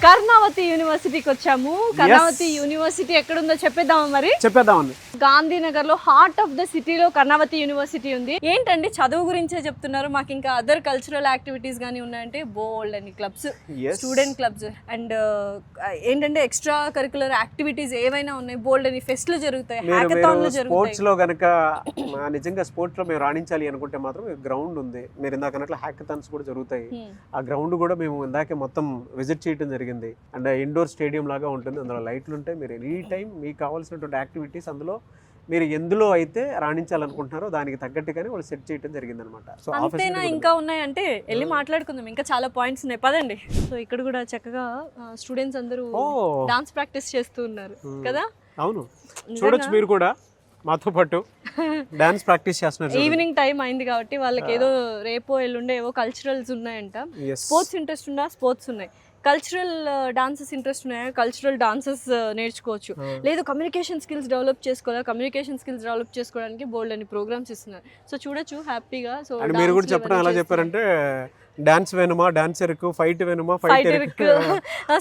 కర్ణావతి యూనివర్సిటీకి వచ్చాము. కర్ణావతి యూనివర్సిటీ ఎక్కడుందో చెప్పేద్దామండి. గాంధీనగర్ లో హార్ట్ ఆఫ్ ద సిటీలో కర్ణావతి యూనివర్సిటీ ఉంది. ఏంటండి చదువు గురించే చెప్తున్నారు, మాకు ఇంకా అదర్ కల్చరల్ యాక్టివిటీస్ గానీ ఉన్నాయంటే బోల్డ్ అని క్లబ్స్, స్టూడెంట్ క్లబ్స్ అండ్ ఏంటంటే ఎక్స్ట్రా కరికులర్ యాక్టివిటీస్ ఏవైనా ఉన్నాయి, బోల్డ్ అని ఫెస్ట్లు జరుగుతాయి, హ్యాకథాన్లు జరుగుతాయి. స్పోర్ట్స్ లో గనక నిజంగా స్పోర్ట్స్ లో మేము రాణించాలి అనుకుంటే మాత్రం గ్రౌండ్ ఉంది. మీరు ఇందాక అన్నట్లు హ్యాకథాన్స్ కూడా జరుగుతాయి. ఆ గ్రౌండ్ కూడా మేము ఇందాకే మొత్తం విజిట్ చేయడం జరిగింది. అండ్ ఇండోర్ స్టేడియం లాగా ఉంటుంది. అందులో లైట్లు ఉంటాయి. మీరు ఎనీ టైం మీకు కావాల్సినటువంటి యాక్టివిటీస్ అందులో మీరు ఎందులో అయితే రాణించాలనుకుంటున్నారో దానికి తగ్గట్టుగానే వాళ్ళు సెట్ చేయడం జరిగింది అనమాట. సో అంతేనా, ఇంకా ఉన్నాయంటే వెళ్ళి మాట్లాడుకుందాం. ఇంకా చాలా పాయింట్స్ ఉన్నాయి, పదండి. సో ఇక్కడ కూడా చక్కగా స్టూడెంట్స్ అందరూ డాన్స్ ప్రాక్టీస్ చేస్తూ ఉన్నారు కదా. అవును, చూడొచ్చు మీరు కూడా మాతో పాటు డాన్స్ ప్రాక్టీస్ చేస్తున్నారు. ఈవినింగ్ టైం అయింది కాబట్టి వాళ్ళకి ఏదో రేపో ఎల్లుండే ఏవో కల్చరల్స్ ఉన్నాయంట. స్పోర్ట్స్ ఇంట్రెస్ట్ ఉన్నా స్పోర్ట్స్ ఉన్నాయి, కల్చరల్ డాన్సెస్ ఇంట్రెస్ట్ ఉన్నాయా కల్చరల్ డాన్సెస్ నేర్చుకోవచ్చు. లేదు కమ్యూనికేషన్ స్కిల్స్ డెవలప్ చేసుకోవాలా, కమ్యూనికేషన్ స్కిల్స్ డెవలప్ చేసుకోవడానికి బోల్డ్ అని ప్రోగ్రామ్స్ ఇస్తున్నారు. సో చూడొచ్చు హ్యాపీగా. సో మీరు కూడా చెప్పడం ఎలా చెప్పారంటే డాన్స్ వేணுమా డాన్స్ ఇరుకు, ఫైట్ వేணுమా ఫైట్ ఇరుకు,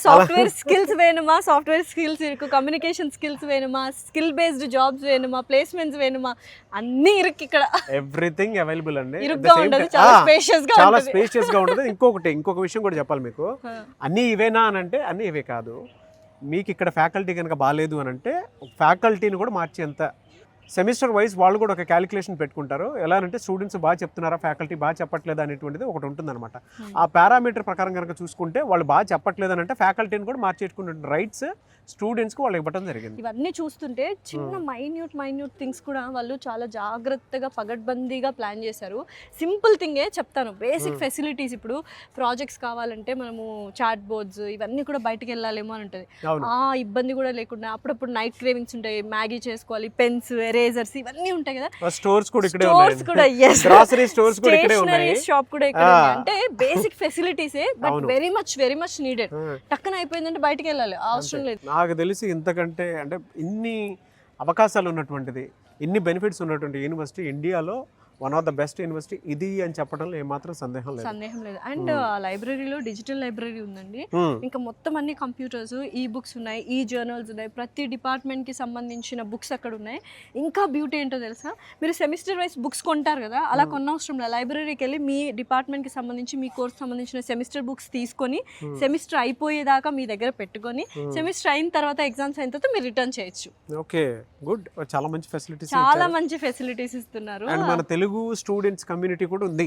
సాఫ్ట్వేర్ స్కిల్స్ వేணுమా సాఫ్ట్వేర్ స్కిల్స్ ఇరుకు, కమ్యూనికేషన్ స్కిల్స్ వేணுమా, స్కిల్ బేస్డ్ జాబ్స్ వేணுమా, ప్లేస్మెంట్స్ వేணுమా, అన్ని ఇరుకు. ఇక్కడ ఎవ్రీథింగ్ అవైలబుల్ అండి. ఇరుగ్గా ఉండదు, చాలా స్పేషియస్ గా ఉంటుంది. ఇంకొక విషయం కూడా చెప్పాలి మీకు. అన్ని ఇవేనా అని అంటే అన్ని ఇవే కాదు. మీకు ఇక్కడ ఫ్యాకల్టీ కనుక బాగాలేదు అని అంటే ఫ్యాకల్టీని కూడా మార్చేంత సెమిస్టర్ వైజ్ వాళ్ళు కూడా ఒక క్యాలిక్యులేషన్ పెట్టుకుంటారు. ఎలా అంటే స్టూడెంట్స్ బాగా చెప్తున్నారా, ఫ్యాకల్టీ బాగా చెప్పట్లేదా అనేటువంటిది ఒకటి ఉంటుందన్నమాట. ఆ పారామీటర్ ప్రకారం కనుక చూసుకుంటే వాళ్ళు బాగా చెప్పట్లేదు అని అంటే ఫ్యాకల్టీని కూడా మార్చేసుకునే రైట్స్ స్టూడెంట్స్కి వాళ్ళు ఇవ్వడం జరిగింది. ఇవన్నీ చూస్తుంటే చిన్న మైన్యూట్ థింగ్స్ కూడా వాళ్ళు చాలా జాగ్రత్తగా పగడ్బందీగా ప్లాన్ చేశారు. సింపుల్ థింగే చెప్తాను, బేసిక్ ఫెసిలిటీస్. ఇప్పుడు ప్రాజెక్ట్స్ కావాలంటే మనము చాట్ బోర్డ్స్ ఇవన్నీ కూడా బయటకు వెళ్ళాలేమో అని ఉంటుంది. ఆ ఇబ్బంది కూడా లేకుండా అప్పుడప్పుడు నైట్ క్రేవింగ్స్ ఉంటాయి, మ్యాగీ చేసుకోవాలి, పెన్స్, ఎరేజర్స్ ఇవన్నీ ఉంటాయి కదా. స్టోర్స్ కూడా ఇక్కడే ఉన్నాయి, గ్రోసరీ స్టోర్స్ కూడా ఇక్కడే ఉన్నాయి, షాప్ కూడా ఇక్కడ ఉంది. అంటే బేసిక్ ఫెసిలిటీసే, బట్ వెరీ మచ్ నీడెడ్. టక్కన అయిపోయిందంటే బయటకు వెళ్ళాలి, అవసరం లేదు. నాకు తెలిసి ఇంతకంటే అంటే ఇన్ని అవకాశాలు ఉన్నటువంటిది, ఇన్ని బెనిఫిట్స్ ఉన్నటువంటి యూనివర్సిటీ ఇండియాలో one of the best university ఇది అని చెప్పడంలో ఏమాత్రం సందేహం లేదు. అండ్ లైబ్రరీలో డిజిటల్ లైబ్రరీ ఉందండి. ఇంకా మొత్తం అన్ని కంప్యూటర్స్, ఈ బుక్స్ ఉన్నాయి, ఈ జర్నల్స్ ఉన్నాయి, ప్రతి డిపార్ట్మెంట్ కి సంబంధించిన బుక్స్ అక్కడ ఉన్నాయి. ఇంకా బ్యూటీ ఏంటో తెలుసా, మీరు సెమిస్టర్ వైస్ బుక్స్ కొంటారు కదా, అలా కొనవసరం లేదు. లైబ్రరీకి వెళ్ళి మీ డిపార్ట్మెంట్ కి సంబంధించి, మీ కోర్స్ సంబంధించిన సెమిస్టర్ బుక్స్ తీసుకొని సెమిస్టర్ అయిపోయేదాకా మీ దగ్గర పెట్టుకొని సెమిస్టర్ అయిన తర్వాత ఎగ్జామ్స్ అయిన తర్వాత మీరు రిటర్న్ చేయొచ్చు. Okay, good. చాలా మంచి ఫెసిలిటీస్ ఇస్తున్నారు. మన తెలుగు స్టూడెంట్స్ కమ్యూనిటీ కూడా ఉంది.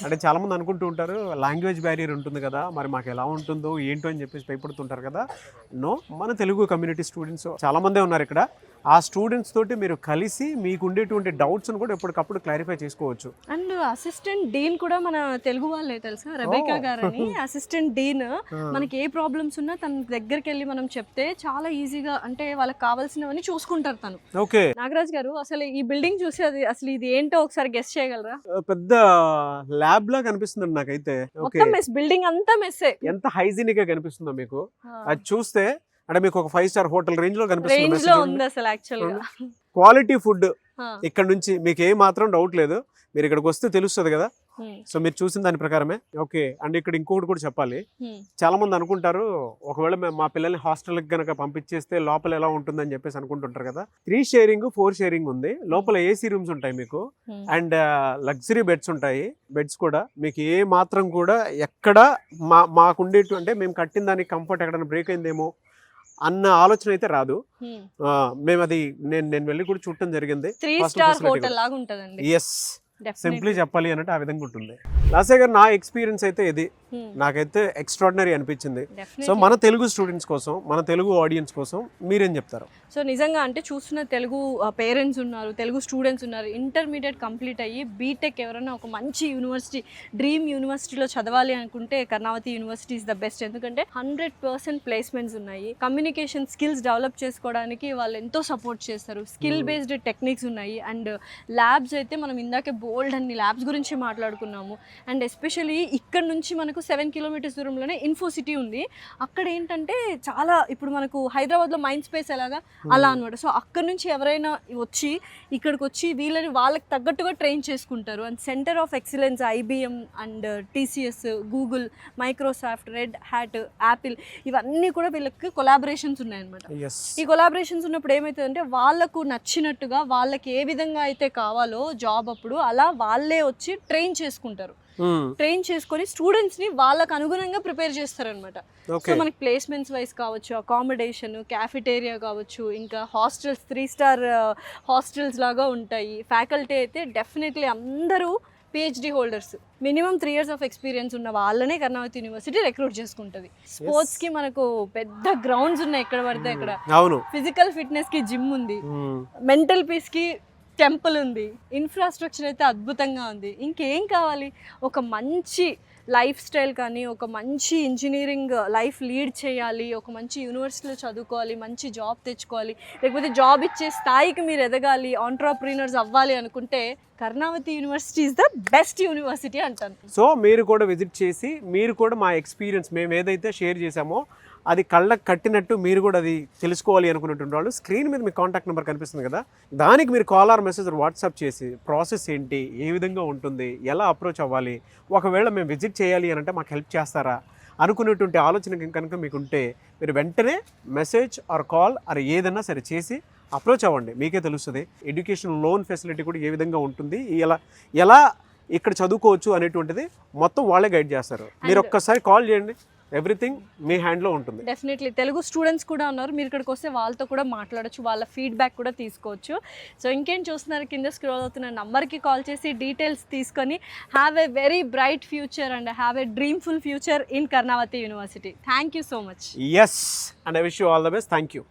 అంటే చాలా మంది అనుకుంటూ ఉంటారు లాంగ్వేజ్ బ్యారియర్ ఉంటుంది కదా, మరి మాకు ఎలా ఉంటుందో ఏంటో అని చెప్పేసి భయపడుతుంటారు కదా. నో, మన తెలుగు కమ్యూనిటీ స్టూడెంట్స్ చాలా మందే ఉన్నారు ఇక్కడ. ఆ స్టూడెంట్స్ తోటి మీరు కలిసి మీకు ఉండేటువంటి డౌట్స్ కూడా ఎప్పటికప్పుడు క్లారిఫై చేసుకోవచ్చు. అండ్ అసిస్టెంట్ డీన్ కూడా మన తెలుగు వాళ్ళే తెలుసా, రెబేకా గారని అసిస్టెంట్ డీన్. మనకి ఏ ప్రాబ్లమ్స్ ఉన్నా తన దగ్గరికి వెళ్ళి మనం చెప్తే చాలా ఈజీగా, అంటే వాళ్ళకి కావాల్సినవన్నీ చూసుకుంటారు తను. ఓకే, నాగరాజ్ గారు అసలు ఈ బిల్డింగ్ చూసి అసలు ఇది ఏంటో ఒకసారి గెస్ చేయగలరా? పెద్ద ల్యాబ్ లా కనిపిస్తుంది నాకైతే. బిల్డింగ్ అంతా మెస్సే. ఎంత హైజీనిక్ గా కనిపిస్తుందో మీకు అది చూస్తే. అంటే మీకు ఒక 5 స్టార్ హోటల్ రేంజ్ లో కనిపిస్తుంది. క్వాలిటీ ఫుడ్ ఇక్కడ నుంచి మీకు ఏ మాత్రం డౌట్ లేదు. మీరు ఇక్కడికి వస్తే తెలుస్తుంది కదా. సో మీరు చూసిన దాని ప్రకారమే. ఓకే, అండ్ ఇక్కడ ఇంకొకటి కూడా చెప్పాలి. చాలా మంది అనుకుంటారు ఒకవేళ మా పిల్లల్ని హాస్టల్కి గనక పంపించేస్తే లోపల ఎలా ఉంటుందని చెప్పేసి అనుకుంటుంటారు కదా. 3 షేరింగ్ 4 షేరింగ్ ఉంది. లోపల ఏసీ రూమ్స్ ఉంటాయి మీకు, అండ్ లగ్జరీ బెడ్స్ ఉంటాయి. బెడ్స్ కూడా మీకు ఏ మాత్రం కూడా ఎక్కడ మాకుండేటు, అంటే మేము కట్టిన దానికి కంఫర్ట్ ఎక్కడైనా బ్రేక్ అయిందేమో అన్న ఆలోచన అయితే రాదు. మేము అది నేను వెళ్ళి కూడా చూడటం జరిగింది. 3 స్టార్ హోటల్ లాగా ఉంటదండి. ఎస్, సింప్లీ చెప్పాలి అంటే ఆ విధంగా ఉంటుంది. లాసే గారు, నా ఎక్స్పీరియన్స్ అయితే ఇది నాకైతే ఎక్స్ట్రాడినరీ అనిపించింది. సో మన తెలుగు స్టూడెంట్స్ కోసం, మన తెలుగు ఆడియన్స్ కోసం మీరేం చెప్తారు? సో నిజంగా అంటే చూస్తున్న తెలుగు పేరెంట్స్ ఉన్నారు, తెలుగు స్టూడెంట్స్ ఉన్నారు. ఇంటర్మీడియట్ కంప్లీట్ అయ్యి బీటెక్ ఎవరైనా ఒక మంచి యూనివర్సిటీ, డ్రీమ్ యూనివర్సిటీలో చదవాలి అనుకుంటే Karnavati university is the best. ఎందుకంటే 100% ప్లేస్మెంట్స్ ఉన్నాయి. కమ్యూనికేషన్ స్కిల్స్ డెవలప్ చేసుకోవడానికి వాళ్ళు ఎంతో సపోర్ట్ చేస్తారు. స్కిల్ బేస్డ్ టెక్నిక్స్ ఉన్నాయి. అండ్ ల్యాబ్స్ అయితే మనం ఇందాకే బోల్డ్ అన్ని ల్యాబ్స్ గురించి మాట్లాడుకున్నాము. అండ్ ఎస్పెషలీ ఇక్కడ నుంచి మనకు 7 కిలోమీటర్స్ దూరంలోనే ఇన్ఫోసిటీ ఉంది. అక్కడ ఏంటంటే చాలా ఇప్పుడు మనకు హైదరాబాద్లో మైండ్ స్పేస్ ఎలాగా అలా అనమాట. సో అక్కడ నుంచి ఎవరైనా వచ్చి ఇక్కడికి వచ్చి వీళ్ళని వాళ్ళకి తగ్గట్టుగా ట్రైన్ చేసుకుంటారు. And centre of excellence IBM and TCS, Google, Microsoft, red hat, Apple ఇవన్నీ కూడా వీళ్ళకి కొలాబరేషన్స్ ఉన్నాయన్నమాట. ఈ కొలాబరేషన్స్ ఉన్నప్పుడు ఏమవుతుందంటే వాళ్ళకు నచ్చినట్టుగా వాళ్ళకి ఏ విధంగా అయితే కావాలో జాబ్ అప్పుడు అలా వాళ్ళే వచ్చి ట్రైన్ చేసుకుంటారు. ట్రైన్ చేసుకొని స్టూడెంట్స్ని వాళ్ళకు అనుగుణంగా ప్రిపేర్ చేస్తారనమాట. సో మనకి ప్లేస్మెంట్స్ వైజ్ కావచ్చు, అకామిడేషన్, క్యాఫిటేరియా కావచ్చు, ఇంకా హాస్టల్స్ 3 స్టార్ హాస్టల్స్ లాగా ఉంటాయి. ఫ్యాకల్టీ అయితే డెఫినెట్లీ అందరూ PhD holders, minimum 3 years of experience ఉన్న వాళ్ళనే కర్ణావతి యూనివర్సిటీ రిక్రూట్ చేసుకుంటుంది. స్పోర్ట్స్కి మనకు పెద్ద గ్రౌండ్స్ ఉన్నాయి ఎక్కడ పడితే అక్కడ. ఫిజికల్ ఫిట్నెస్కి జిమ్ ఉంది, మెంటల్ పీస్కి టెంపుల్ ఉంది, ఇన్ఫ్రాస్ట్రక్చర్ అయితే అద్భుతంగా ఉంది. ఇంకేం కావాలి? ఒక మంచి లైఫ్ స్టైల్ కానీ, ఒక మంచి ఇంజనీరింగ్ లైఫ్ లీడ్ చేయాలి, ఒక మంచి యూనివర్సిటీలో చదువుకోవాలి, మంచి జాబ్ తెచ్చుకోవాలి, లేకపోతే జాబ్ ఇచ్చే స్థాయికి మీరు ఎదగాలి, ఆంట్రప్రీనర్స్ అవ్వాలి అనుకుంటే Karnavati university is the best university అంటాను. సో మీరు కూడా విజిట్ చేసి మీరు కూడా మా ఎక్స్పీరియన్స్ మేము ఏదైతే షేర్ చేసామో అది కళ్ళకు కట్టినట్టు మీరు కూడా అది తెలుసుకోవాలి అనుకున్నటువంటి వాళ్ళు స్క్రీన్ మీద మీ కాంటాక్ట్ నెంబర్ కనిపిస్తుంది కదా, దానికి మీరు కాల్ ఆర్ మెసేజ్ వాట్సాప్ చేసి ప్రాసెస్ ఏంటి, ఏ విధంగా ఉంటుంది, ఎలా అప్రోచ్ అవ్వాలి, ఒకవేళ మేము విజిట్ చేయాలి అని అంటే మాకు హెల్ప్ చేస్తారా అనుకునేటువంటి ఆలోచన కనుక మీకు ఉంటే మీరు వెంటనే మెసేజ్ ఆర్ కాల్ ఆర్ ఏదన్నా సరే చేసి అప్రోచ్ అవ్వండి. మీకే తెలుస్తుంది ఎడ్యుకేషన్ లోన్ ఫెసిలిటీ కూడా ఏ విధంగా ఉంటుంది, ఎలా ఇక్కడ చదువుకోవచ్చు అనేటువంటిది మొత్తం వాళ్ళే గైడ్ చేస్తారు. మీరు ఒక్కసారి కాల్ చేయండి, ఎవ్రీథింగ్ మీ హ్యాండ్లో ఉంటుంది. డెఫినెట్లీ తెలుగు స్టూడెంట్స్ కూడా ఉన్నారు, మీరు ఇక్కడికి వస్తే వాళ్ళతో కూడా మాట్లాడచ్చు, వాళ్ళ ఫీడ్బ్యాక్ కూడా తీసుకోవచ్చు. సో ఇంకేం చూస్తున్నారు, కింద స్క్రోల్ అవుతున్న నంబర్కి కాల్ చేసి డీటెయిల్స్ తీసుకొని have a very bright future and have a dreamful future in Karnavati university. Thank you so much. Yes, and I wish you all the best. Thank you.